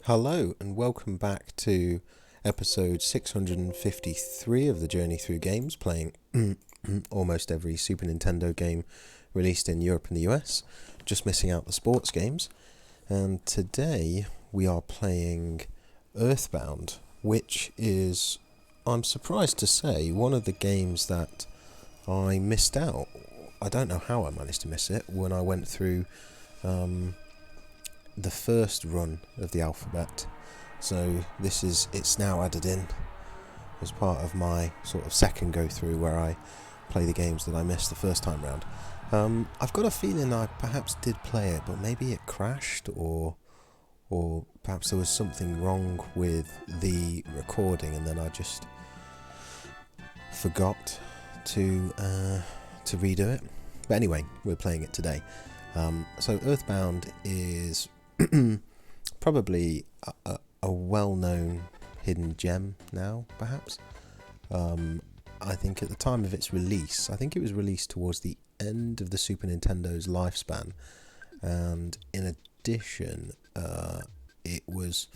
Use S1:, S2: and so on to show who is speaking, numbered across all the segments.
S1: Hello and welcome back to episode 653 of the Journey Through Games, playing almost every Super Nintendo game released in Europe and the US, just missing out the sports games. And today we are playing Earthbound, which is, I'm surprised to say, one of the games that I missed out. I don't know how I managed to miss it when I went through the first run of the alphabet, so it's now added in as part of my sort of second go through where I play the games that I missed the first time round. I've got a feeling I perhaps did play it, but maybe it crashed, or perhaps there was something wrong with the recording and then I just forgot to redo it. But anyway, we're playing it today. So Earthbound is probably a well-known hidden gem now, perhaps. I think at the time of its release, I think it was released towards the end of the Super Nintendo's lifespan, and in addition, it was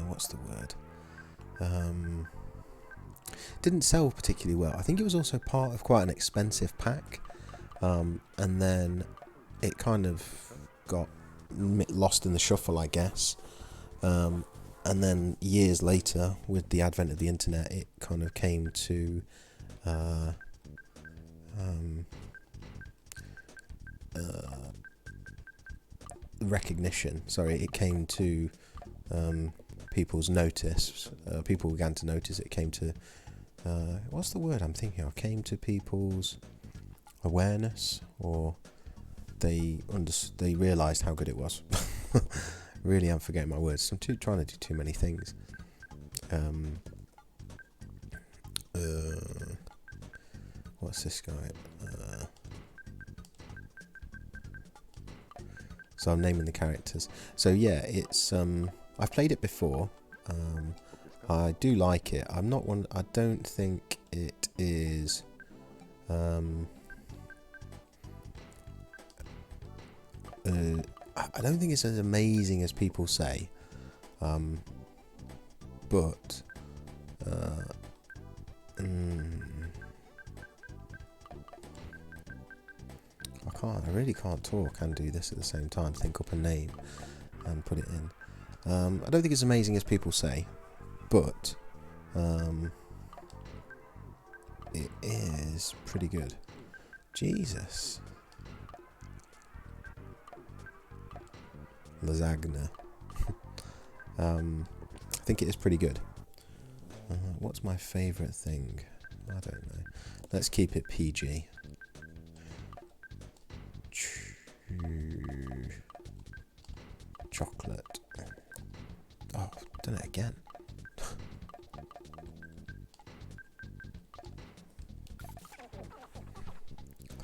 S1: what's the word? Didn't sell particularly well. I think it was also part of quite an expensive pack, and then it kind of got lost in the shuffle, I guess. And then years later, with the advent of the internet, it kind of came to recognition. Sorry, it came to people's notice. People began to notice it. Came to what's the word I'm thinking of? Came to people's awareness, or they realised how good it was. Really, I'm forgetting my words. I'm trying to do too many things. What's this guy? So I'm naming the characters. So yeah, it's I've played it before. I do like it. I don't think it is. I don't think it's as amazing as people say. But I really can't talk and do this at the same time. Think up a name and put it in. I don't think it's amazing as people say, but it is pretty good. Jesus. Lasagna. I think it is pretty good. What's my favourite thing? I don't know. Let's keep it PG. Chocolate. Oh, done it again.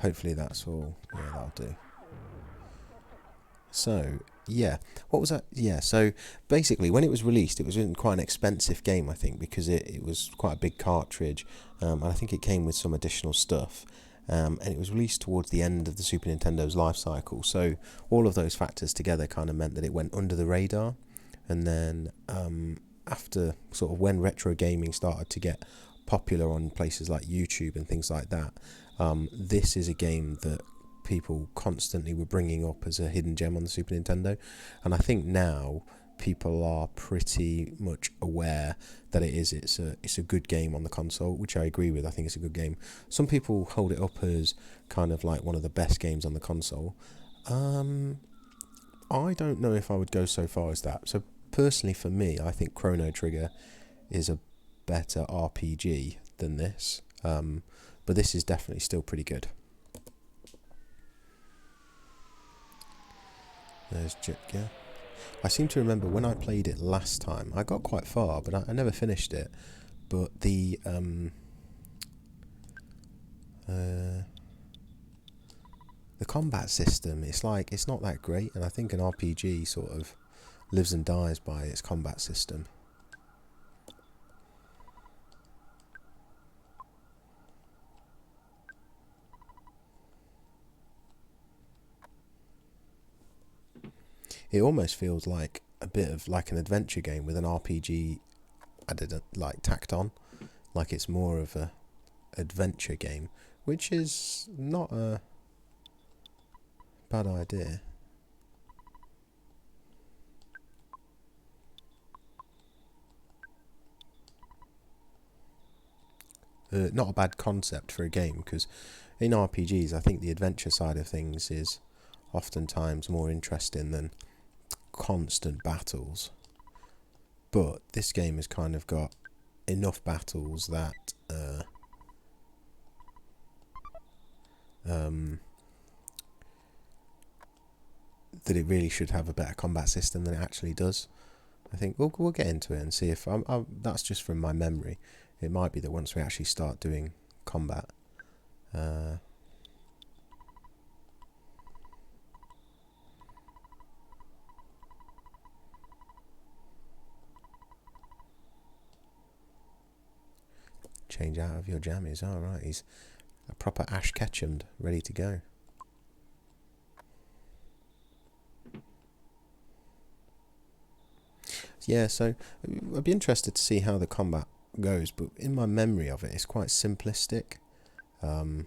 S1: Hopefully that's all. Yeah, that'll do. So, yeah. What was that? Yeah, so basically when it was released, it was in quite an expensive game, I think, because it was quite a big cartridge, and I think it came with some additional stuff. And it was released towards the end of the Super Nintendo's life cycle. So all of those factors together kind of meant that it went under the radar. And then after sort of when retro gaming started to get popular on places like YouTube and things like that, this is a game that people constantly were bringing up as a hidden gem on the Super Nintendo. And I think now people are pretty much aware that it's a good game on the console, which I agree with. I think it's a good game. Some people hold it up as kind of like one of the best games on the console. I don't know if I would go so far as that. So personally for me, I think Chrono Trigger is a better RPG than this, but this is definitely still pretty good. There's Jitka. I seem to remember when I played it last time, I got quite far, but I never finished it. But the combat system, it's not that great, and I think an RPG sort of lives and dies by its combat system. It almost feels like a bit of like an adventure game with an RPG added, like tacked on. Like it's more of a adventure game, which is not a bad idea. Not a bad concept for a game, because in RPGs I think the adventure side of things is oftentimes more interesting than constant battles. But this game has kind of got enough battles that that it really should have a better combat system than it actually does. I think we'll get into it and see if that's just from my memory. It might be that once we actually start doing combat, change out of your jammies. All right, he's a proper Ash Ketchum, ready to go. Yeah, so I'd be interested to see how the combat goes, but in my memory of it, it's quite simplistic. And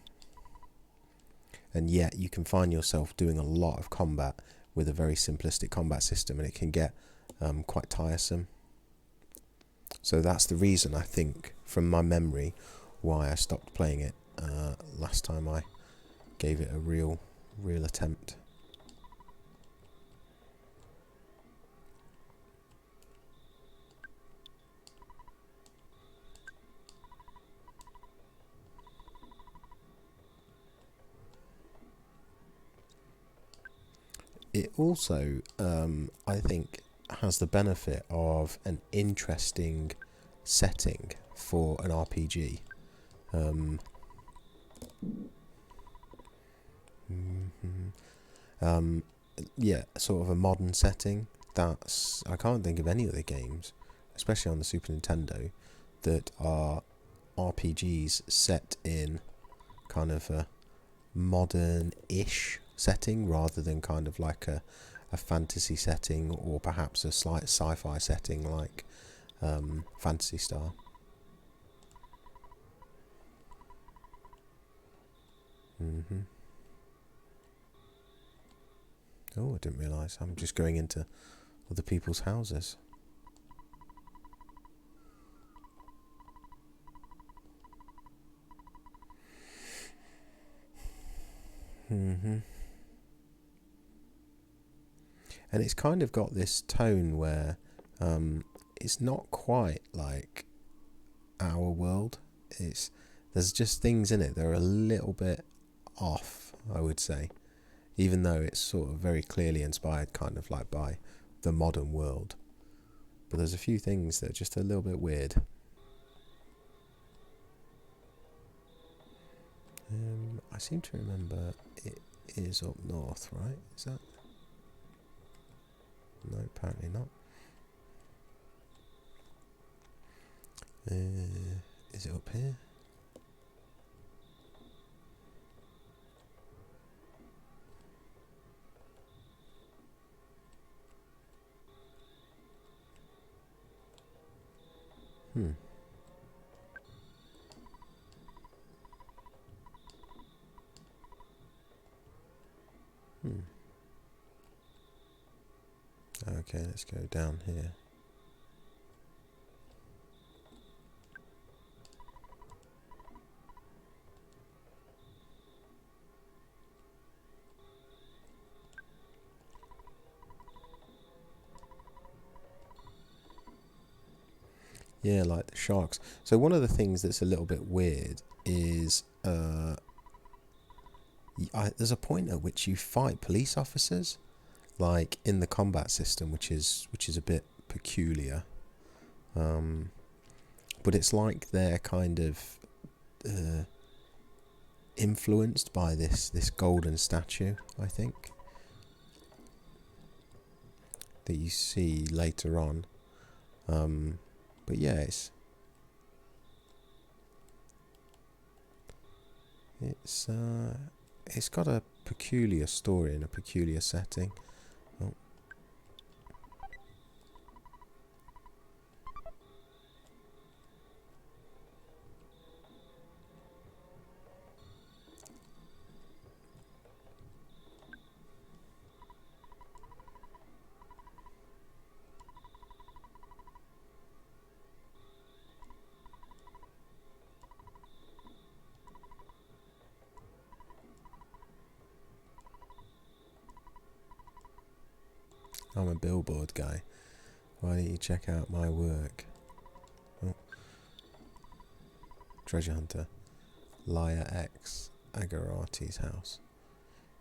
S1: yet you can find yourself doing a lot of combat with a very simplistic combat system, and it can get quite tiresome. So that's the reason, I think, from my memory, why I stopped playing it last time I gave it a real attempt. It also, I think, has the benefit of an interesting setting for an RPG. Yeah, sort of a modern setting. I can't think of any other games, especially on the Super Nintendo, that are RPGs set in kind of a modern-ish setting rather than kind of like a fantasy setting, or perhaps a slight sci-fi setting like Phantasy Star. Oh, I didn't realise. I'm just going into other people's houses. And it's kind of got this tone where it's not quite like our world. There's just things in it that are a little bit off, I would say, even though it's sort of very clearly inspired kind of like by the modern world. But there's a few things that are just a little bit weird. I seem to remember it is up north, right? Is that? No, apparently not. Is it up here? Okay, let's go down here. Yeah, like the sharks. So one of the things that's a little bit weird is there's a point at which you fight police officers, like in the combat system, which is a bit peculiar. But it's like they're kind of influenced by this golden statue, I think, that you see later on. But yeah, it's got a peculiar story and a peculiar setting. Oh, I'm a billboard guy. Why don't you check out my work? Oh. Treasure hunter. Liar X. Agarati's house.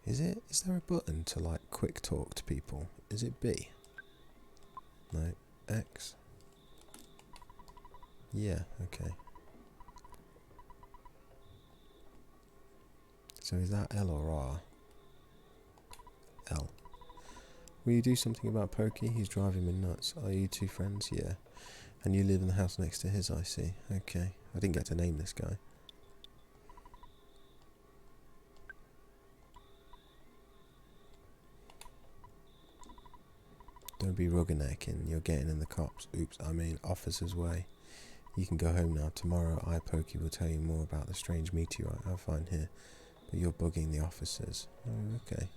S1: Is there a button to like quick talk to people? Is it B? No. X. Yeah, okay. So is that L or R? L. Will you do something about Pokey? He's driving me nuts. Are you two friends? Yeah. And you live in the house next to his, I see. Okay. I didn't get to name this guy. Don't be ruggernecking. You're getting in the cops. Oops, I mean officer's way. You can go home now. Tomorrow, Pokey will tell you more about the strange meteorite I'll find here. But you're bugging the officers. Oh, okay.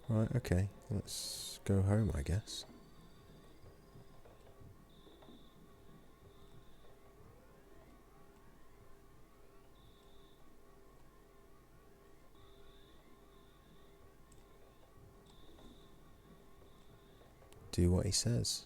S1: Right, okay. Let's go home, I guess. Do what he says.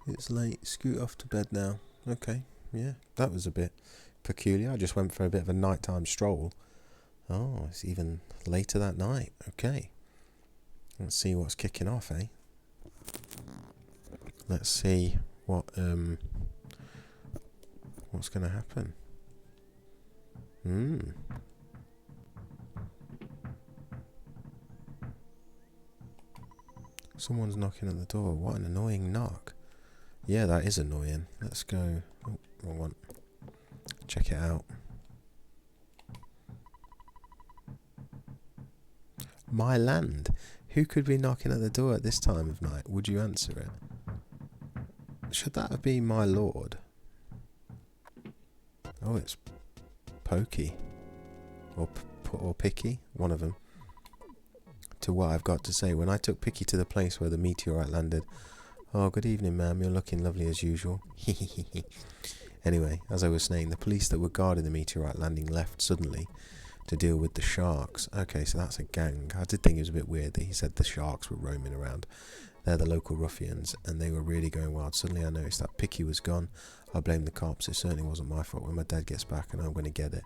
S1: It's late. Scoot off to bed now. Okay, yeah. That was a bit peculiar. I just went for a bit of a nighttime stroll. Oh, it's even later that night. Okay. Let's see what's kicking off, eh? Let's see what's going to happen. Someone's knocking at the door. What an annoying knock. Yeah, that is annoying. Let's go. Oh, wrong one. Check it out. My land. Who could be knocking at the door at this time of night? Would you answer it? Should that have been my lord? Oh, it's Pokey. Or Picky. One of them. To what I've got to say. When I took Picky to the place where the meteorite landed. Oh, good evening, ma'am. You're looking lovely as usual. Anyway, as I was saying, the police that were guarding the meteorite landing left suddenly to deal with the sharks. Okay, so that's a gang. I did think it was a bit weird that he said the sharks were roaming around. They're the local ruffians, and they were really going wild. Suddenly I noticed that Picky was gone. I blamed the cops. It certainly wasn't my fault. When my dad gets back, and I'm going to get it.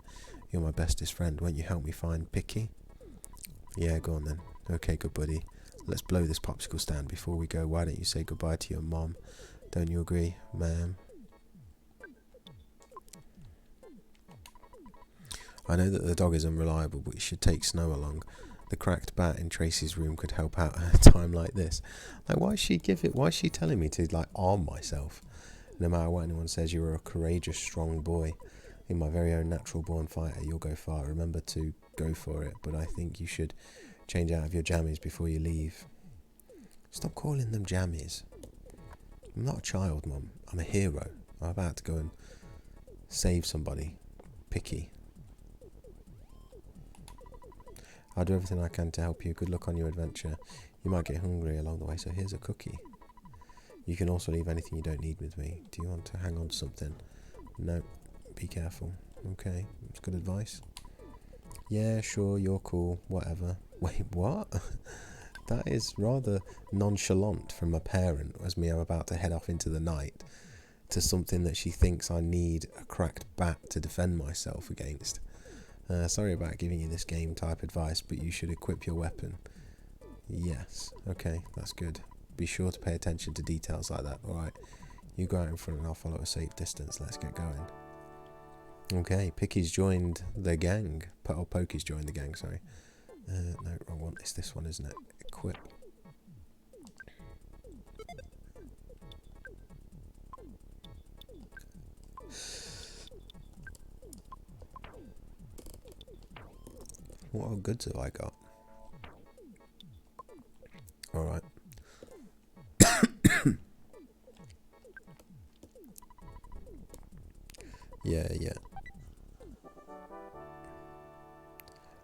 S1: You're my bestest friend. Won't you help me find Picky? Yeah, go on then. Okay, good buddy. Let's blow this popsicle stand before we go. Why don't you say goodbye to your mom? Don't you agree, ma'am? I know that the dog is unreliable, but you should take Snow along. The cracked bat in Tracy's room could help out at a time like this. Like, why is she telling me to, like, arm myself? No matter what anyone says, you're a courageous, strong boy. In my very own natural-born fighter, you'll go far. Remember to go for it, but I think you should change out of your jammies before you leave. Stop calling them jammies. I'm not a child, Mum. I'm a hero. I'm about to go and save somebody. Picky. I'll do everything I can to help you. Good luck on your adventure. You might get hungry along the way, so here's a cookie. You can also leave anything you don't need with me. Do you want to hang on to something? No. Be careful. Okay. That's good advice. Yeah, sure, you're cool. Whatever. Wait, what? That is rather nonchalant from a parent as me. I'm about to head off into the night to something that she thinks I need a cracked bat to defend myself against. Sorry about giving you this game type advice, but you should equip your weapon. Yes. Okay, that's good. Be sure to pay attention to details like that. Alright, you go out in front and I'll follow at a safe distance. Let's get going. Okay, Picky's joined the gang. Or Pokey's joined the gang, sorry. No, wrong one. It's this one, isn't it? Equip. What goods have I got? Alright. Yeah.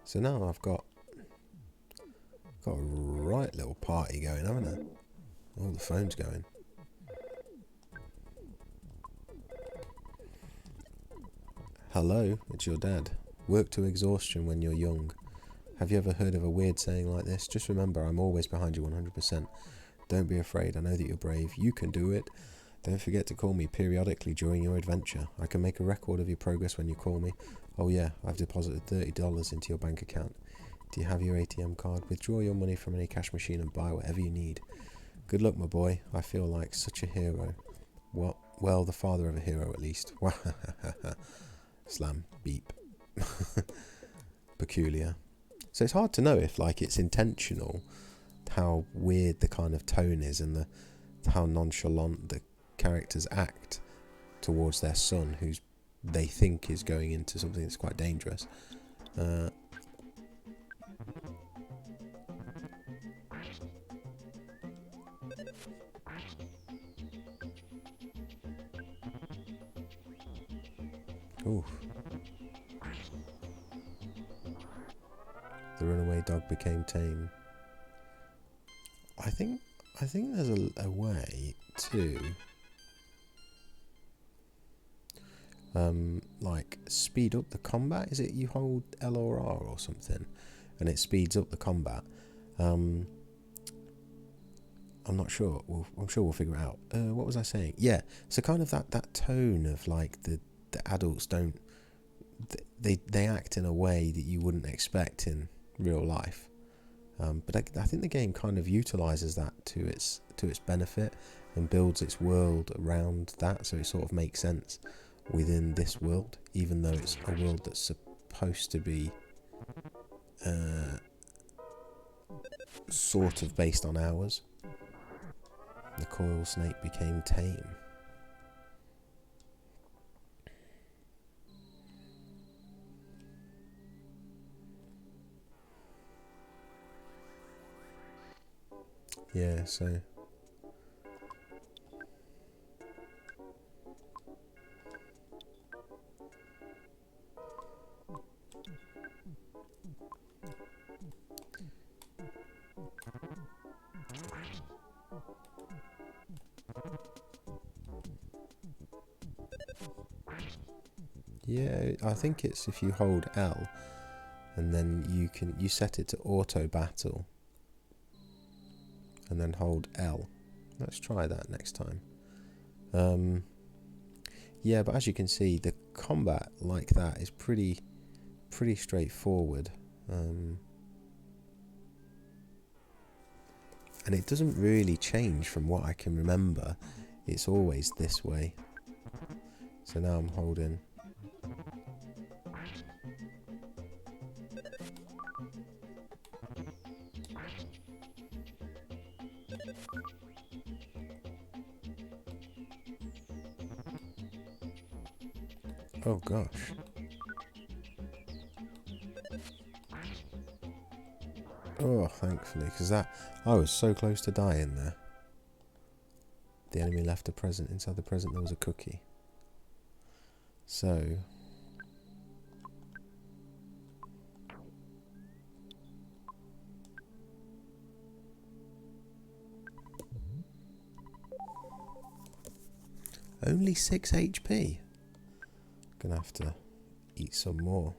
S1: So now I've got a right little party going, haven't I? All the phones going. Hello, it's your dad. Work to exhaustion when you're young. Have you ever heard of a weird saying like this? Just remember, I'm always behind you 100%. Don't be afraid, I know that you're brave. You can do it. Don't forget to call me periodically during your adventure. I can make a record of your progress when you call me. Oh yeah, I've deposited $30 into your bank account. Do you have your ATM card? Withdraw your money from any cash machine and buy whatever you need. Good luck, my boy. I feel like such a hero. What? Well, the father of a hero at least. Slam. Beep. Peculiar. So it's hard to know if it's intentional, how weird the kind of tone is and how nonchalant the characters act towards their son, who's they think is going into something that's quite dangerous. Oof. The runaway dog became tame. I think there's a way to speed up the combat. Is it you hold L or R or something and it speeds up the combat? I'm not sure. I'm sure we'll figure it out. What was I saying? Yeah, so kind of that tone of the adults don't, they act in a way that you wouldn't expect in real life. But I think the game kind of utilises that to its benefit and builds its world around that, so it sort of makes sense within this world, even though it's a world that's supposed to be sort of based on ours. The coil snake became tame. Yeah, so yeah, I think it's if you hold L and then you set it to auto battle and then hold L. Let's try that next time. Yeah, but as you can see, the combat like that is pretty straightforward, and it doesn't really change from what I can remember. It's always this way. So now I'm holding. Oh gosh. Oh, thankfully, because I was so close to dying there. The enemy left a present. Inside the present there was a cookie. So only 6 HP. Gonna have to eat some more.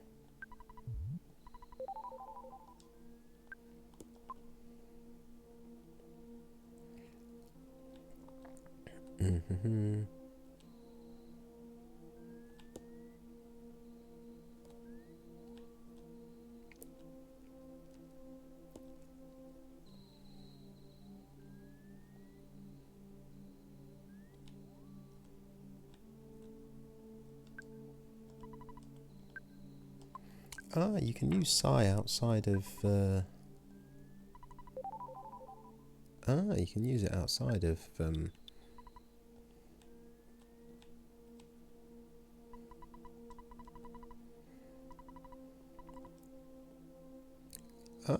S1: Ah, you can use Psy outside of... you can use it outside of...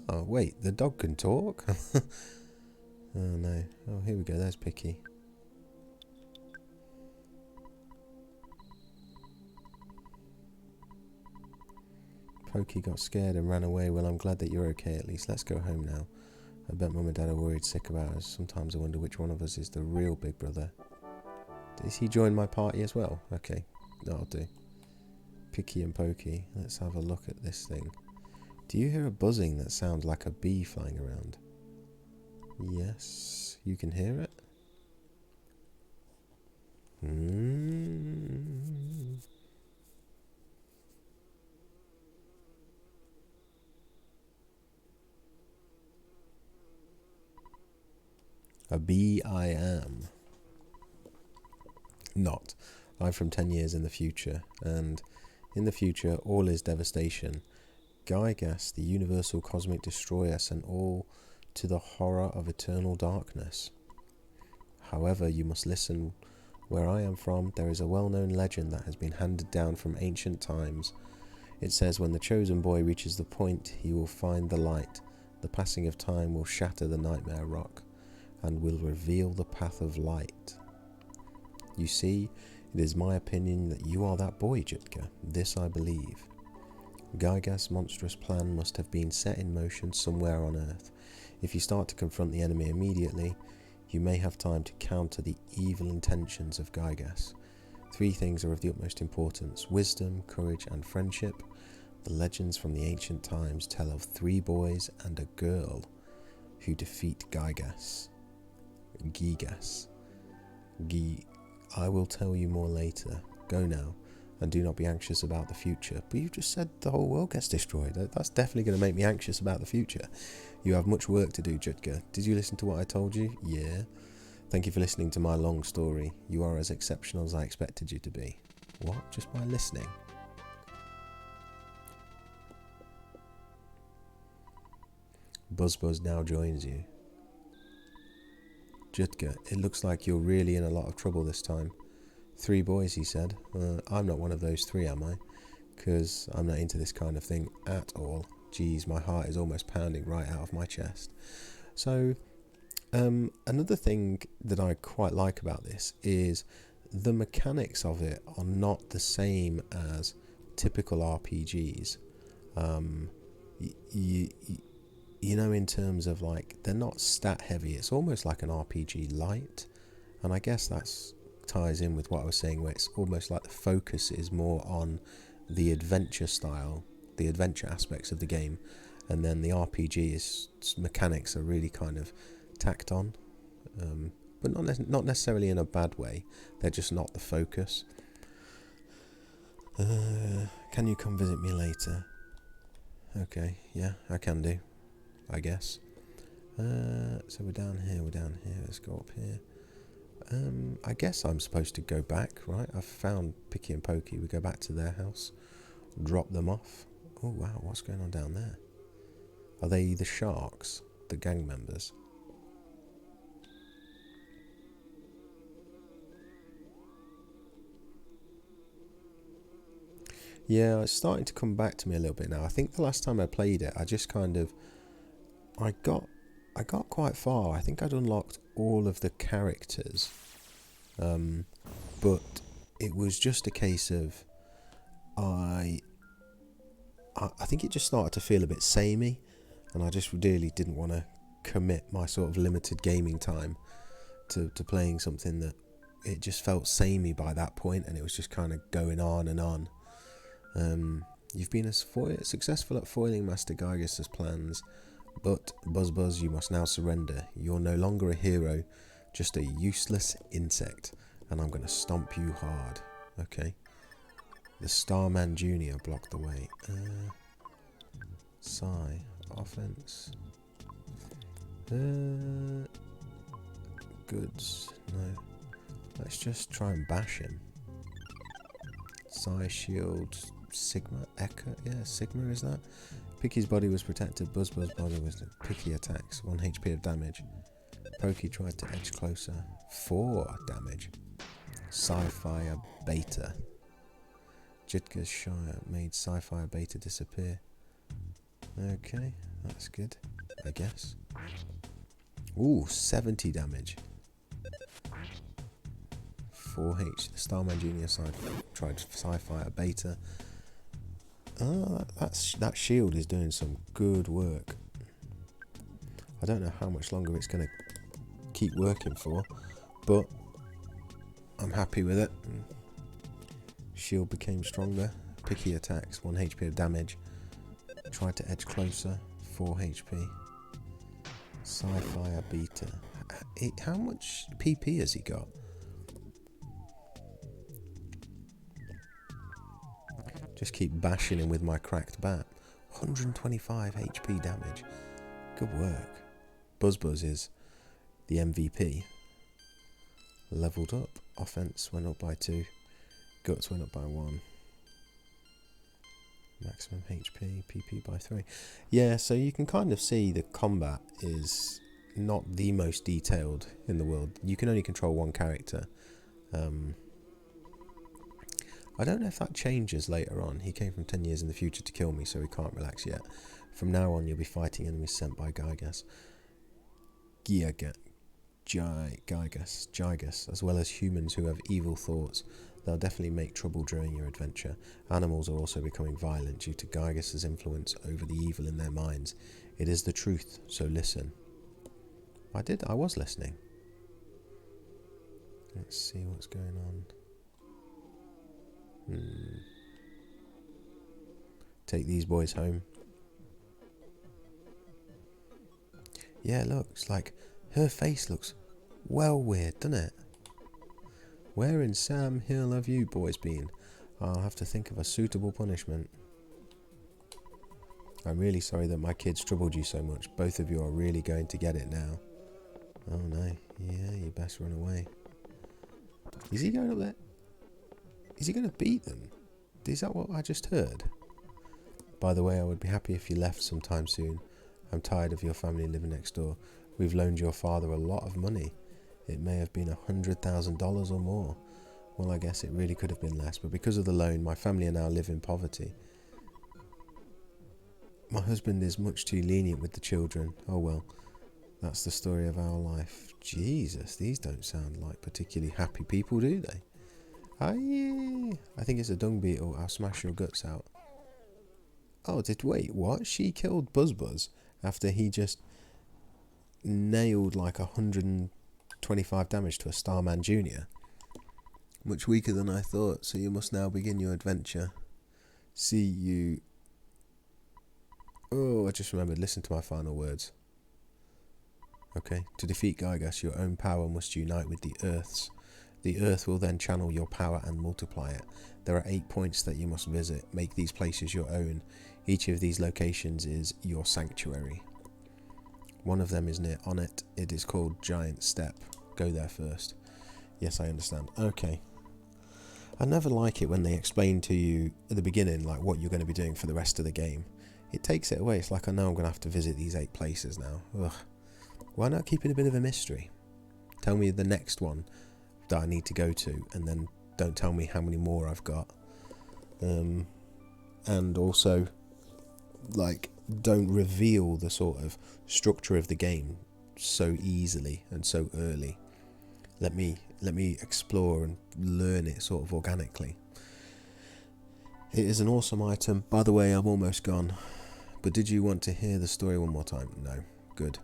S1: Oh, wait, the dog can talk? Oh, no. Oh, here we go, there's Picky. Pokey got scared and ran away. Well, I'm glad that you're okay at least. Let's go home now. I bet Mum and Dad are worried sick about us. Sometimes I wonder which one of us is the real big brother. Does he join my party as well? Okay, that'll do. Picky and Pokey. Let's have a look at this thing. Do you hear a buzzing that sounds like a bee flying around? Yes, you can hear it. A bee I am. Not. I'm from 10 years in the future, and in the future all is devastation. Gygas, the universal cosmic destroyer, sent all to the horror of eternal darkness. However, you must listen. Where I am from, there is a well-known legend that has been handed down from ancient times. It says when the chosen boy reaches the point, he will find the light. The passing of time will shatter the nightmare rock and will reveal the path of light. You see, it is my opinion that you are that boy, Jutka. This I believe. Gygas' monstrous plan must have been set in motion somewhere on Earth. If you start to confront the enemy immediately, you may have time to counter the evil intentions of Gygas. 3 things are of the utmost importance: wisdom, courage, and friendship. The legends from the ancient times tell of 3 boys and a girl who defeat Gygas. I will tell you more later. Go now, and do not be anxious about the future. But you just said the whole world gets destroyed. That's definitely going to make me anxious about the future. You have much work to do, Jutka. Did you listen to what I told you? Yeah. Thank you for listening to my long story. You are as exceptional as I expected you to be. What? Just by listening? Buzz now joins you. Jutka, it looks like you're really in a lot of trouble this time. 3 boys, he said. I'm not one of those 3, am I? Because I'm not into this kind of thing at all. Geez, my heart is almost pounding right out of my chest. So, another thing that I quite like about this is the mechanics of it are not the same as typical RPGs. You know, in terms of like, they're not stat heavy. It's almost like an RPG light. And I guess that's ties in with what I was saying, where it's almost like the focus is more on the adventure style, the adventure aspects of the game, and then the RPG mechanics are really kind of tacked on, but not necessarily in a bad way. They're just not the focus. Can you come visit me later? Okay, yeah, I can do, I guess. So we're down here, let's go up here. I guess I'm supposed to go back, right? I've found Picky and Pokey. We go back to their house, drop them off. Oh wow, what's going on down there? Are they the sharks, the gang members? Yeah, it's starting to come back to me a little bit now. I think the last time I played it, I just kind of, I got quite far. I think I'd unlocked all of the characters, but it was just a case of I think it just started to feel a bit samey, and I just really didn't want to commit my sort of limited gaming time to playing something that it just felt samey by that point, and it was just kind of going on and on. You've been successful at foiling Master Gygas' plans, but Buzz, you must now surrender. You're no longer a hero, just a useless insect, and I'm going to stomp you hard. Okay. The Starman Jr. blocked the way. Psy. Offense. Goods. No. Let's just try and bash him. Psy shield. Sigma, Echo, yeah, Sigma is that? Picky's body was protected, Buzzbuzz body was Picky attacks, 1 HP of damage. Pokey tried to edge closer, 4 damage. Sci-Fi Beta. Jitka's Shire made Sci-Fi Beta disappear. Okay, that's good, I guess. Ooh, 70 damage. 4H. Starman Junior side tried Sci-Fi Beta. Oh, that shield is doing some good work. I don't know how much longer it's going to keep working for, but I'm happy with it. Shield became stronger. Picky attacks, 1 HP of damage. Tried to edge closer, 4 HP. Sci-Fi Beta. How much PP has he got? Just keep bashing him with my cracked bat. 125 HP damage. Good work. Buzzbuzz is the MVP. Leveled up. Offense went up by 2. Guts went up by 1. Maximum HP, PP by 3. Yeah, so you can kind of see the combat is not the most detailed in the world. You can only control one character. I don't know if that changes later on. He came from 10 years in the future to kill me, so he can't relax yet. From now on, you'll be fighting enemies sent by Gygas, as well as humans who have evil thoughts. They'll definitely make trouble during your adventure. Animals are also becoming violent due to Gygas' influence over the evil in their minds. It is the truth, so listen. I was listening. Let's see what's going on. Take these boys home. Yeah, look, it's like her face looks well weird, doesn't it? Where in Sam Hill have you boys been? I'll have to think of a suitable punishment. I'm really sorry that my kids troubled you so much. Both of you are really going to get it now. Oh no, yeah, you best run away. Is he going up there? Is he going to beat them? Is that what I just heard? By the way, I would be happy if you left sometime soon. I'm tired of your family living next door. We've loaned your father a lot of money. It may have been $100,000 or more. Well, I guess it really could have been less, but because of the loan, my family are now live in poverty. My husband is much too lenient with the children. Oh well, that's the story of our life. Jesus, these don't sound like particularly happy people, do they? Yeah. I think it's a dung beetle. I'll smash your guts out. Oh, wait, what? She killed Buzzbuzz after he just nailed like 125 damage to a Starman Junior. Much weaker than I thought, so you must now begin your adventure. See you. Oh, I just remembered. Listen to my final words. Okay. To defeat Gygas, your own power must unite with the Earth's. The Earth will then channel your power and multiply it. There are 8 points that you must visit. Make these places your own. Each of these locations is your sanctuary. One of them is near Onnet. It is called Giant Step. Go there first. Yes, I understand. Okay. I never like it when they explain to you at the beginning like what you're going to be doing for the rest of the game. It takes it away. It's like I know I'm going to have to visit these 8 places now. Ugh. Why not keep it a bit of a mystery? Tell me the next one that I need to go to, and then don't tell me how many more I've got. And also, like, don't reveal the sort of structure of the game so easily and so early. Let me explore and learn it sort of organically. It is an awesome item. By the way, I'm almost gone. But did you want to hear the story one more time? No. Good.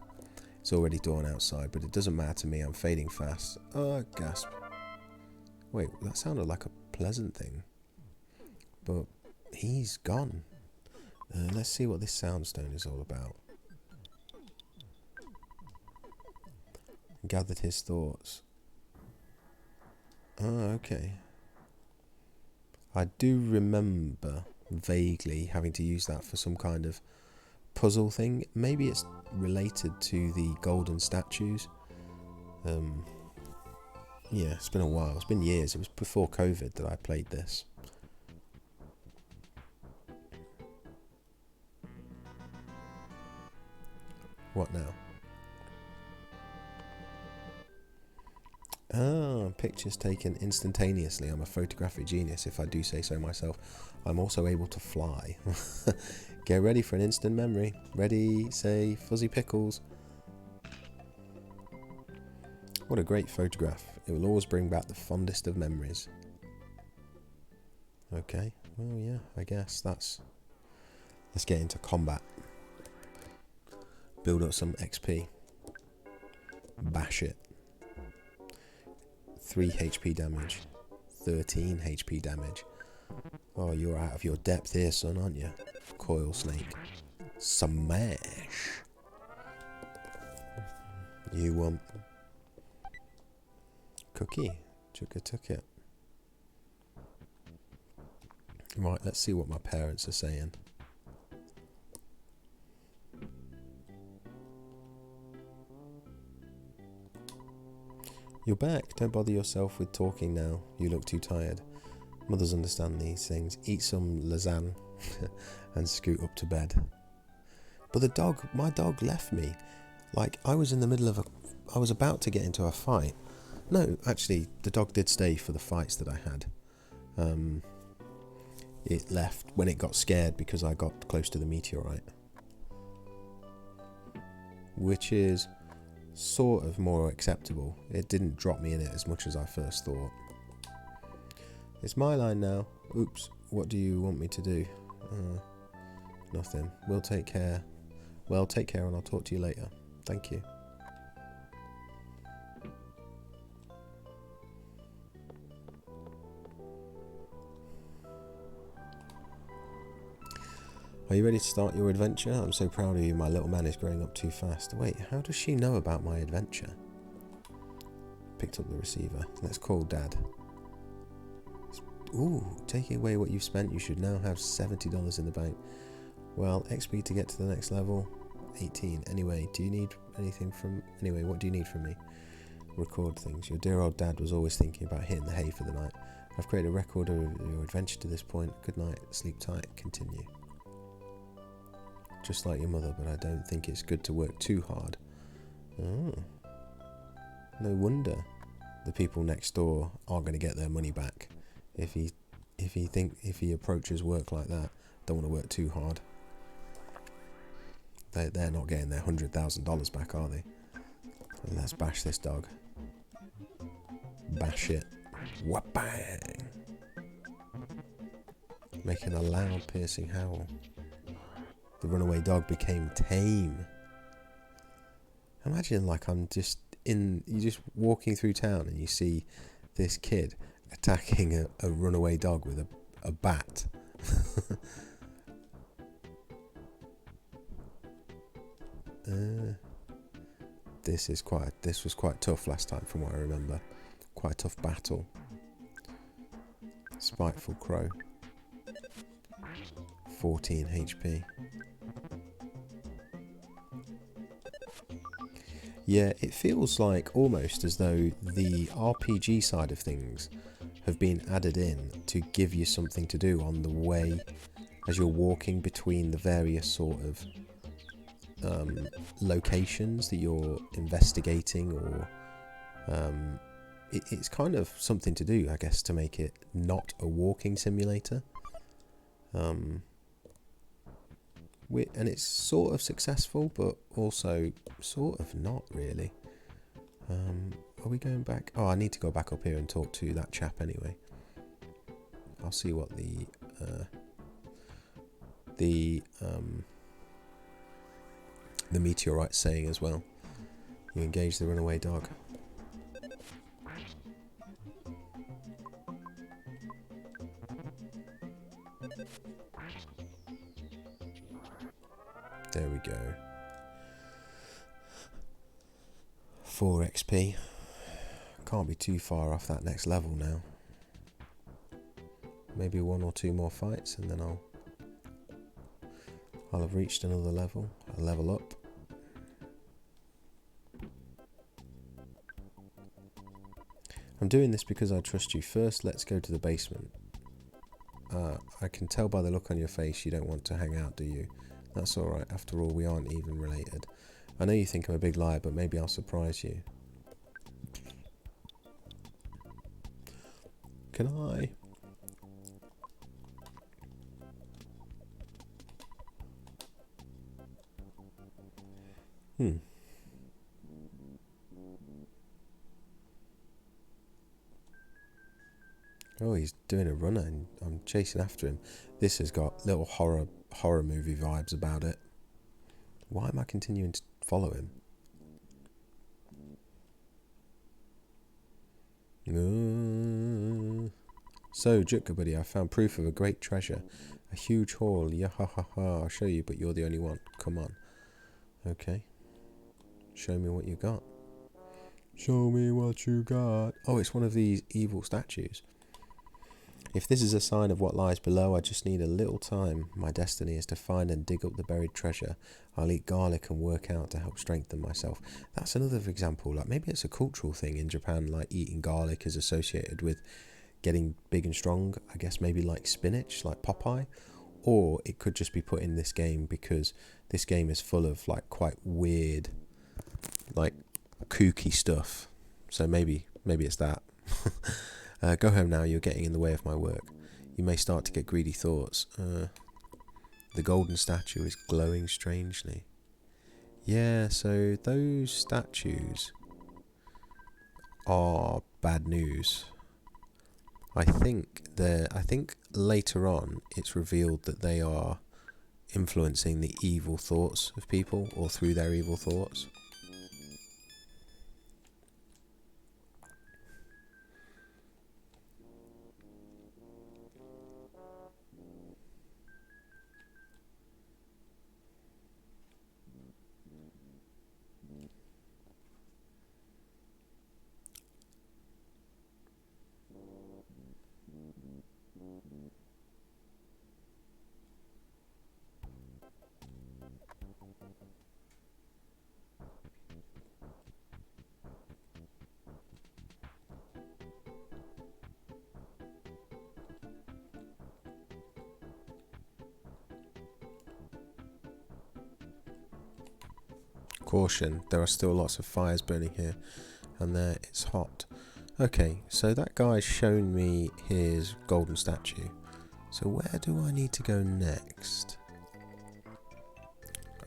S1: It's already dawn outside, but it doesn't matter to me. I'm fading fast. Oh, gasp. Wait, that sounded like a pleasant thing. But he's gone. Let's see what this soundstone is all about. Gathered his thoughts. Oh, okay. I do remember vaguely having to use that for some kind of puzzle thing. Maybe it's related to the golden statues. Yeah, it's been a while. It's been years. It was before COVID that I played this. What now? Ah, pictures taken instantaneously. I'm a photographic genius, if I do say so myself. I'm also able to fly. Get ready for an instant memory. Ready, say, fuzzy pickles. What a great photograph. It will always bring back the fondest of memories. Okay, well, yeah, I guess that's... Let's get into combat. Build up some XP. Bash it. 3 HP damage. 13 HP damage. Oh, you're out of your depth here, son, aren't you? Coil snake. Smash. You want... Cookie. Chugga took it. Right, let's see what my parents are saying. You're back. Don't bother yourself with talking now. You look too tired. Mothers understand these things. Eat some lasagne and scoot up to bed. But my dog left me. Like, I was in the middle of I was about to get into a fight. No, actually, the dog did stay for the fights that I had. It left when it got scared because I got close to the meteorite. Which is sort of more acceptable. It didn't drop me in it as much as I first thought. It's my line now. Oops, what do you want me to do? Nothing. We'll take care. Well, take care and I'll talk to you later. Thank you. Are you ready to start your adventure? I'm so proud of you. My little man is growing up too fast. Wait, how does she know about my adventure? Picked up the receiver. Let's call Dad. Ooh, taking away what you've spent, you should now have $70 in the bank. Well, XP to get to the next level. 18. Anyway, do you need anything from... Anyway, what do you need from me? Record things. Your dear old dad was always thinking about hitting the hay for the night. I've created a record of your adventure to this point. Good night. Sleep tight. Continue. Just like your mother, but I don't think it's good to work too hard. Oh. No wonder the people next door are going to get their money back. If he approaches work like that, don't want to work too hard. They're not getting their $100,000 back, are they? And let's bash this dog. Bash it. Wha-bang! Making a loud, piercing howl. The runaway dog became tame. Imagine, like, you're just walking through town and you see this kid attacking a runaway dog with a bat. This was quite tough last time, from what I remember. Quite a tough battle. Spiteful crow. 14 HP. Yeah, it feels like almost as though the RPG side of things have been added in to give you something to do on the way as you're walking between the various sort of locations that you're investigating, or it's kind of something to do, I guess, to make it not a walking simulator. And it's sort of successful, but also sort of not really. Are we going back? Oh, I need to go back up here and talk to that chap anyway. I'll see what the meteorite's saying as well. You engage the runaway dog. There we go. 4 XP. Can't be too far off that next level now. Maybe 1 or 2 more fights and then I'll have reached another level. I'll level up. I'm doing this because I trust you. First, let's go to the basement. I can tell by the look on your face you don't want to hang out, do you? That's alright, after all, we aren't even related. I know you think I'm a big liar, but maybe I'll surprise you. Can I? Oh, he's doing a runner and I'm chasing after him. This has got little horror movie vibes about it. Why am I continuing to follow him? So, Jutka buddy, I found proof of a great treasure. A huge haul. Yeah, ha ha ha. I'll show you, but you're the only one. Come on. Okay. Show me what you got. Show me what you got. Oh, it's one of these evil statues. If this is a sign of what lies below, I just need a little time. My destiny is to find and dig up the buried treasure. I'll eat garlic and work out to help strengthen myself. That's another example. Like, maybe it's a cultural thing in Japan, like eating garlic is associated with getting big and strong. I guess maybe like spinach, like Popeye. Or it could just be put in this game because this game is full of like quite weird, like kooky stuff. So maybe it's that. Go home now, you're getting in the way of my work. You may start to get greedy thoughts. The golden statue is glowing strangely. Yeah, so those statues are bad news. I think later on it's revealed that they are influencing the evil thoughts of people, or through their evil thoughts. Caution, there are still lots of fires burning here, and there it's hot. Okay, so that guy's shown me his golden statue. So where do I need to go next?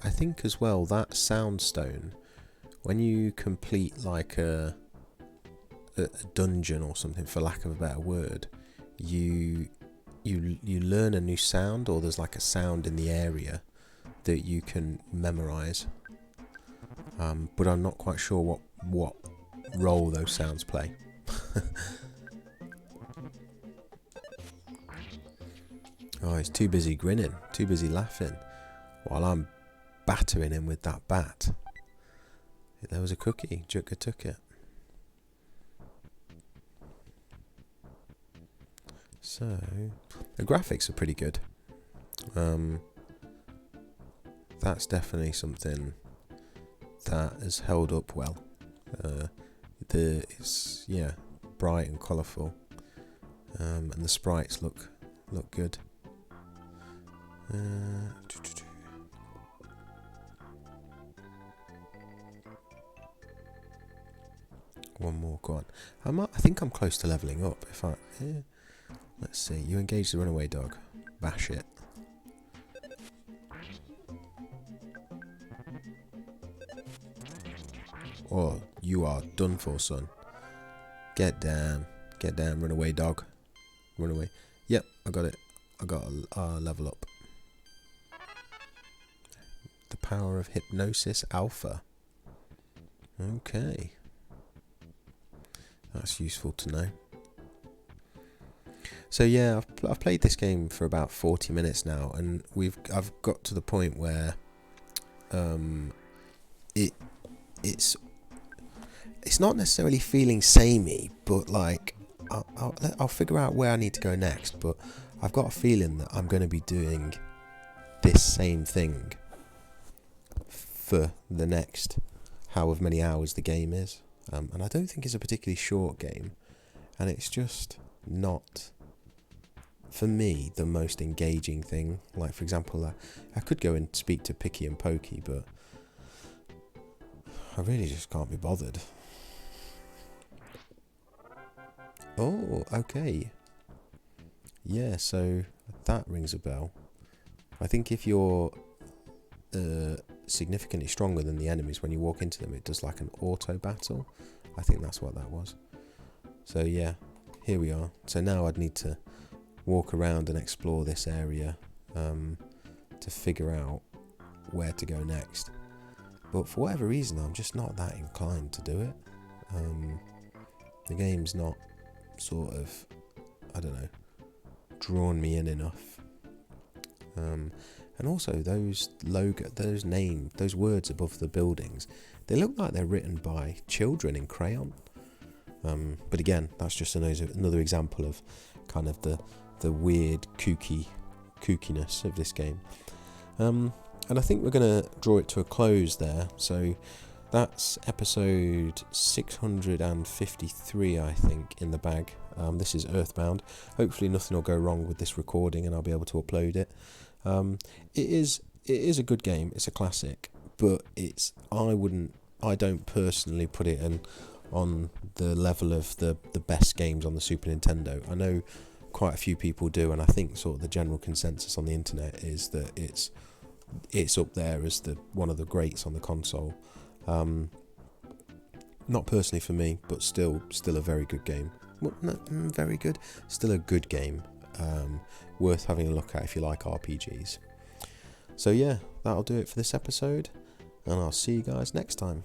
S1: I think as well that soundstone, when you complete like a dungeon or something, for lack of a better word, you learn a new sound, or there's like a sound in the area that you can memorize. But I'm not quite sure what role those sounds play. Oh, he's too busy grinning, too busy laughing, while I'm battering him with that bat. There was a cookie, Jutka took it. So, the graphics are pretty good. That's definitely something that has held up well. It's bright and colourful, and the sprites look good. One more, go on. I think I'm close to levelling up. Let's see. You engage the runaway dog. Bash it. Oh, you are done for, son. Get down, runaway dog. Run away. Yep, I got it. I got a level up. The power of hypnosis alpha. Okay. That's useful to know. So yeah, I've played this game for about 40 minutes now, and I've got to the point where it's not necessarily feeling samey, but like I'll figure out where I need to go next. But I've got a feeling that I'm going to be doing this same thing for the next however many hours the game is, and I don't think it's a particularly short game, and it's just not, for me, the most engaging thing. Like, for example, I could go and speak to Picky and Pokey, but I really just can't be bothered. Oh, okay. Yeah, so that rings a bell. I think if you're significantly stronger than the enemies, when you walk into them, it does like an auto battle. I think that's what that was. So yeah, here we are. So now I'd need to walk around and explore this area to figure out where to go next. But for whatever reason, I'm just not that inclined to do it. The game's not sort of, I don't know, drawn me in enough. And also those those words above the buildings, they look like they're written by children in crayon. But again, that's just another example of kind of the weird kookiness of this game. And I think we're going to draw it to a close there. So that's episode 653, I think, in the bag. This is Earthbound. Hopefully nothing will go wrong with this recording and I'll be able to upload it. It is a good game. It's a classic, but I don't personally put it on the level of the best games on the Super Nintendo. I know quite a few people do, and I think sort of the general consensus on the internet is that it's up there as one of the greats on the console. Not personally for me, but still a very good game. Well, not very good, still a good game. Worth having a look at if you like RPGs. So yeah, that'll do it for this episode, and I'll see you guys next time.